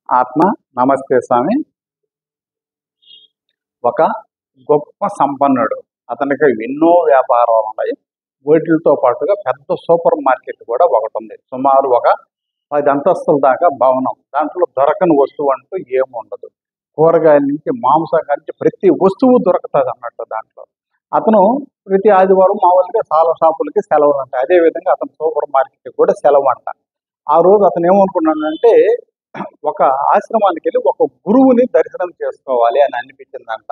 ఆత్మ నమస్తే స్వామి. ఒక గొప్ప సంపన్నుడు, అతనికి ఎన్నో వ్యాపారాలు ఉన్నాయి. వీటితో పాటుగా పెద్ద సూపర్ మార్కెట్ కూడా ఒకటి ఉంది. సుమారు ఒక 10 అంతస్తుల దాకా భవనం. దాంట్లో దొరకని వస్తువు అంటూ ఏముండదు. కూరగాయల నుంచి మాంసం నుంచి ప్రతి వస్తువు దొరుకుతుంది అన్నట్టు దాంట్లో. అతను ప్రతి ఆదివారం మామూలుగా చాలా షాపులకి సెలవులు ఉంటాయి. అదేవిధంగా అతను సూపర్ మార్కెట్కి కూడా సెలవు అంట. ఆ రోజు అతను ఏమనుకున్నాడంటే ఒక ఆశ్రమానికి వెళ్ళి ఒక గురువుని దర్శనం చేసుకోవాలి అని అనిపించిందంట.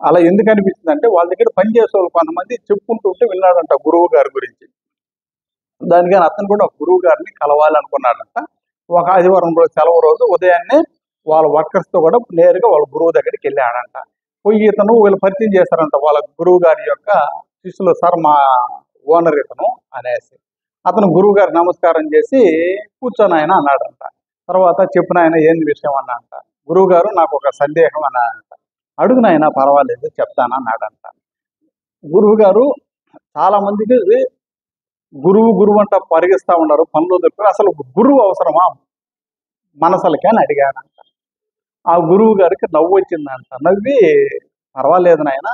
అలా ఎందుకు అనిపించిందంటే వాళ్ళ దగ్గర పనిచేసే వాళ్ళు కొంతమంది చెప్పుకుంటుంటే విన్నాడంట గురువు గారి గురించి. దానికని అతను కూడా ఒక గురువు గారిని కలవాలనుకున్నాడంట. ఒక ఆదివారం రోజు సెలవు రోజు ఉదయాన్నే వాళ్ళ వర్కర్స్తో కూడా నేరుగా వాళ్ళ గురువు దగ్గరికి వెళ్ళాడంట. పోయి ఇతను వీళ్ళు పరిచయం చేశారంట వాళ్ళ గురువు గారి యొక్క శిష్యులు. సార్ మా ఓనర్ ఇతను అనేసి అతను గురువు గారి నమస్కారం చేసి కూర్చొని ఆయన అన్నాడంట. తర్వాత చెప్పిన ఆయన ఏంది విషయం అన్నాడంట. గురువు గారు నాకు ఒక సందేహం అన్నాడంట. అడుగునైనా పర్వాలేదు చెప్తానన్నాడంట. గురువు గారు చాలా మందికి గురువు అంట పరిగిస్తా ఉన్నారు పనులు దొరికి, అసలు గురువు అవసరమా మనసులకి అని అడిగాడంట. ఆ గురువు గారికి నవ్వు వచ్చిందంట. నవ్వి పర్వాలేదు నాయన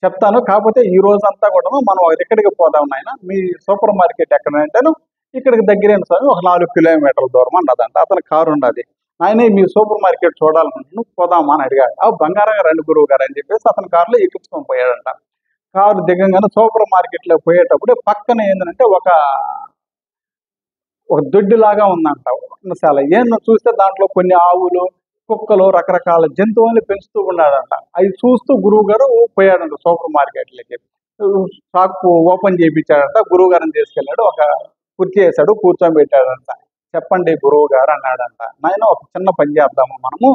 చెప్తాను, కాకపోతే ఈ రోజంతా కూడా మనం ఎక్కడికి పోదాం నాయన, మీ సూపర్ మార్కెట్ ఎక్కడంటేను ఇక్కడికి దగ్గరైన స్వామి ఒక 4 కిలోమీటర్ల దూరం అన్నదంట. అతని కారు ఉన్నది. ఆయన మీ సూపర్ మార్కెట్ చూడాలనుకుంటున్నాను పోదామా అని అడిగాడు. ఆ బంగారంగా రెండు గురువు గారు అని చెప్పేసి అతని కారులో ఎక్కించుకొని పోయాడంట. కారు దిగంగానే సూపర్ మార్కెట్లో పోయేటప్పుడు పక్కన ఏంటంటే ఒక దొడ్డిలాగా ఉందంట. చాలా ఏందో చూస్తే దాంట్లో కొన్ని ఆవులు కుక్కలు రకరకాల జంతువుల్ని పెంచుతూ ఉన్నాడంట. అవి చూస్తూ గురువు గారు పోయాడంట సూపర్ మార్కెట్లకి. షాప్ ఓపెన్ చేయించాడంట. గురువు గారిని తీసుకెళ్ళాడు. ఒక కుర్చీ వేసాడు, కూర్చొని పెట్టాడంట. చెప్పండి గురువు గారు అన్నాడంట. నాయన ఒక చిన్న పని చేద్దాము మనము,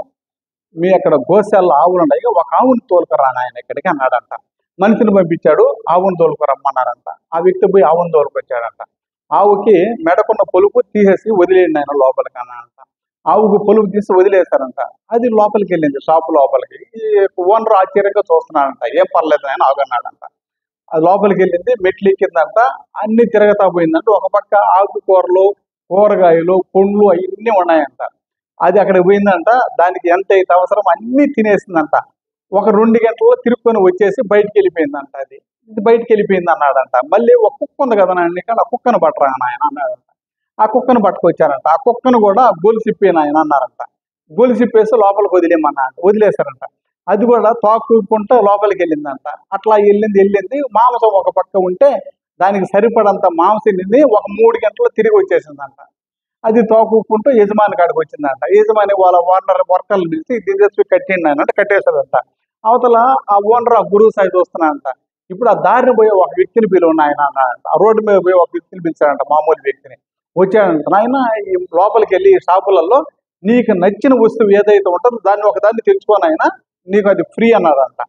మీ అక్కడ గోశాల ఆవులు ఉన్నాయి, ఒక ఆవుని తోలుకురా నాయన ఇక్కడికి అన్నాడంట. మనిషిని పంపించాడు, ఆవుని తోలుకురమ్మన్నారంట. ఆ వ్యక్తి పోయి ఆవుని తోలుకొచ్చాడంట. ఆవుకి మెడకున్న పొలుపు తీసేసి వదిలేయండి ఆయన లోపలికి అన్నాడంట. ఆవుకు పొలుపు తీసి వదిలేశారంట. అది లోపలికి వెళ్ళింది, షాపు లోపలికి. ఈ ఓనర్ ఆశ్చర్యంగా చూస్తున్నాడంట. ఏం పర్లేదు ఆయన ఆగన్నాడంట. అది లోపలికి వెళ్ళింది, మెట్లు ఎక్కిందంట. అన్ని తిరగతా పోయిందంట. ఒక పక్క ఆకుకూరలు కూరగాయలు పండ్లు అవన్నీ ఉన్నాయంట. అది అక్కడికి పోయిందంట. దానికి ఎంత అయితే అవసరం అన్ని తినేసిందంట. ఒక 2 గంటల్లో తిరుక్కొని వచ్చేసి బయటికి వెళ్ళిపోయిందంట. ఇది బయటికి వెళ్ళిపోయింది అన్నాడంట. మళ్ళీ ఒక కుక్క ఉంది కదా నాయన, ఇక్కడ ఆ కుక్కను పట్టరా నాయన అన్నాడంట. ఆ కుక్కను పట్టుకొచ్చారంట. ఆ కుక్కను కూడా గొలుసిప్పేను ఆయన అన్నారంట. గొలుసిప్పేసి లోపలికి వదిలేశారంట. అది కూడా తోకుంటూ లోపలికి వెళ్ళిందంట. అట్లా వెళ్ళింది. మాంసం ఒక పక్క ఉంటే దానికి సరిపడంత మాంసం తిని ఒక 3 గంటల్లో తిరిగి వచ్చేసిందంట. అది తోకుంటూ యజమాని కాడికి వచ్చిందంట. యజమాని వాళ్ళ ఓనర్ వర్కర్లు పిలిచి తీసేసి కట్టిండి ఆయన అంటే కట్టేశారంట. అవతల ఆ ఓనర్ ఆ గురువు సైడ్ వస్తున్నాడంట. ఇప్పుడు ఆ దారిని పోయే ఒక వ్యక్తిని పిలువు ఆయన అన్నాడంట. ఆ రోడ్డు మీద పోయి ఒక వ్యక్తిని పిలిచాడంట, మామూలు వ్యక్తిని. వచ్చాడంట. నాయన ఈ లోపలికి వెళ్ళి ఈ షాపులలో నీకు నచ్చిన వస్తువు ఏదైతే ఉంటుందో దాన్ని ఒకదాన్ని తెచ్చుకొని ఆయన నీకు అది ఫ్రీ అన్నాడంట.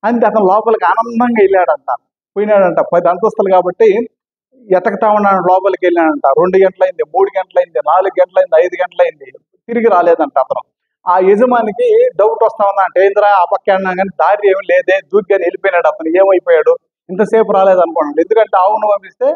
అంతే అతను లోపలికి ఆనందంగా వెళ్ళాడంట. పోయినాడంట. 10 అంతస్తులు కాబట్టి ఎతకతా ఉన్నాడు. లోపలికి వెళ్ళాడంట. 2 గంటలైంది, 3 గంటలైంది, 4 గంటలైంది, 5 గంటలైంది, తిరిగి రాలేదంట అతను. ఆ యజమానికి డౌట్ వస్తా ఉందంట. ఏంద్రా ఆ పక్క అన్నా కానీ దారి ఏమి లేదే, దూగ్గాని వెళ్ళిపోయినాడు. అతను ఏమైపోయాడు, ఇంతసేపు రాలేదు అనుకోండి. ఎందుకంటే ఆవును పంపిస్తే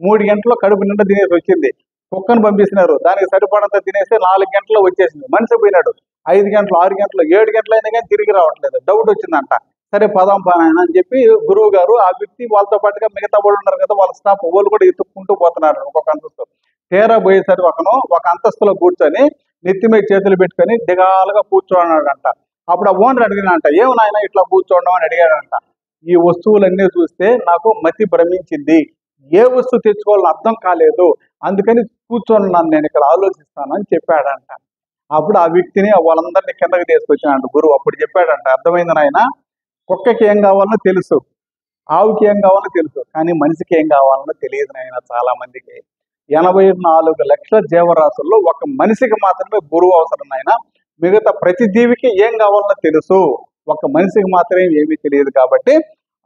3 గంటల్లో కడుపు నిండా తినేసి వచ్చింది. కుక్కను పంపిస్తున్నారు, దానికి సరిపడంత తినేస్తే 4 గంటల్లో వచ్చేసింది. మనిషి పోయినాడు. 5 గంటలు, 6 గంటలు, 7 గంటలైనా కానీ తిరిగి రావట్లేదు. డౌట్ వచ్చిందంట. సరే పదాం పనాయన అని చెప్పి గురువు గారు ఆ వ్యక్తి వాళ్ళతో పాటుగా మిగతా వాళ్ళు ఉన్నారు కదా వాళ్ళ స్టాఫ్ వాళ్ళు కూడా ఎత్తుక్కుంటూ పోతున్నారు ఒక్కొక్క అంతస్తు. తీరా పోయేసరికి ఒక అంతస్తులో కూర్చొని నెత్తి మీద చేతులు పెట్టుకొని దిగాలుగా కూర్చోన్నాడంట. అప్పుడు ఆ ఓనర్ అడిగినంట, ఏమి నాయన ఇట్లా కూర్చోవడం అని అడిగాడంట. ఈ వస్తువులన్నీ చూస్తే నాకు మతి భ్రమించింది, ఏ వస్తువు తెచ్చుకోవాలని అర్థం కాలేదు, అందుకని కూర్చోన్నాను నేను ఇక్కడ ఆలోచిస్తాను అని చెప్పాడంట. అప్పుడు ఆ వ్యక్తిని వాళ్ళందరినీ కిందకి తీసుకొచ్చాడంట గురువు. అప్పుడు చెప్పాడంట, అర్థమైంది నాయన, కుక్కకి ఏం కావాలో తెలుసు, ఆవుకి ఏం కావాలో తెలుసు, కానీ మనిషికి ఏం కావాలో తెలియదు నాయన. చాలా మందికి 84 లక్షల జీవరాశుల్లో ఒక మనిషికి మాత్రమే గురువు అవసరం నాయన. మిగతా ప్రతి జీవికి ఏం కావాలో తెలుసు, ఒక మనిషికి మాత్రమే ఏమీ తెలియదు. కాబట్టి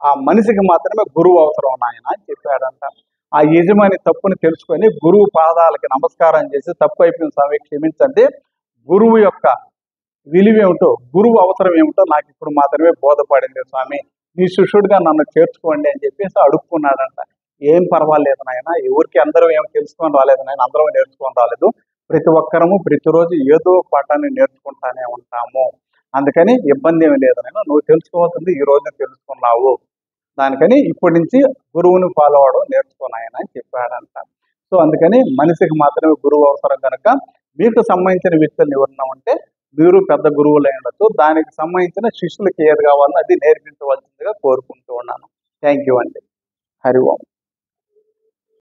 ఆ మనిషికి మాత్రమే గురువు అవసరం నాయన అని చెప్పాడంట. ఆ యజమాని తప్పుని తెలుసుకొని గురువు పాదాలకి నమస్కారం చేసి, తప్పు అయిపోయిన స్వామి క్షమించండి, గురువు యొక్క విలువ ఏమిటో, గురువు అవసరం ఏమిటో నాకు ఇప్పుడు మాత్రమే బోధపడింది స్వామి, మీ శిష్యుడిగా నన్ను చేర్చుకోండి అని చెప్పేసి అడుక్కున్నాడంట. ఏం పర్వాలేదు నాయన, ఎవరికి అందరూ ఏమి తెలుసుకొని రాలేదు నాయన, అందరూ నేర్చుకొని రాలేదు, ప్రతి ఒక్కరము ప్రతిరోజు ఏదో పాఠాన్ని నేర్చుకుంటానే ఉంటాము. అందుకని ఇబ్బంది ఏమి లేదు. నువ్వు తెలుసుకోవాల్సింది ఈ రోజు తెలుసుకున్నావు, దానికని ఇప్పటి నుంచి గురువుని ఫాలో అవడం నేర్చుకున్నాయన అని చెప్పాడంట. సో అందుకని మనిషికి మాత్రమే గురువు అవసరం కనుక మీకు సంబంధించిన వ్యక్తులు ఎవరన్నా ఉంటే మీరు పెద్ద గురువులు అయి ఉండొచ్చు. దానికి సంబంధించిన శిష్యులకి ఏది కావాలో అది నేర్పించవలసిందిగా కోరుకుంటూ ఉన్నాను. థ్యాంక్ యూ అండి. హరి ఓం.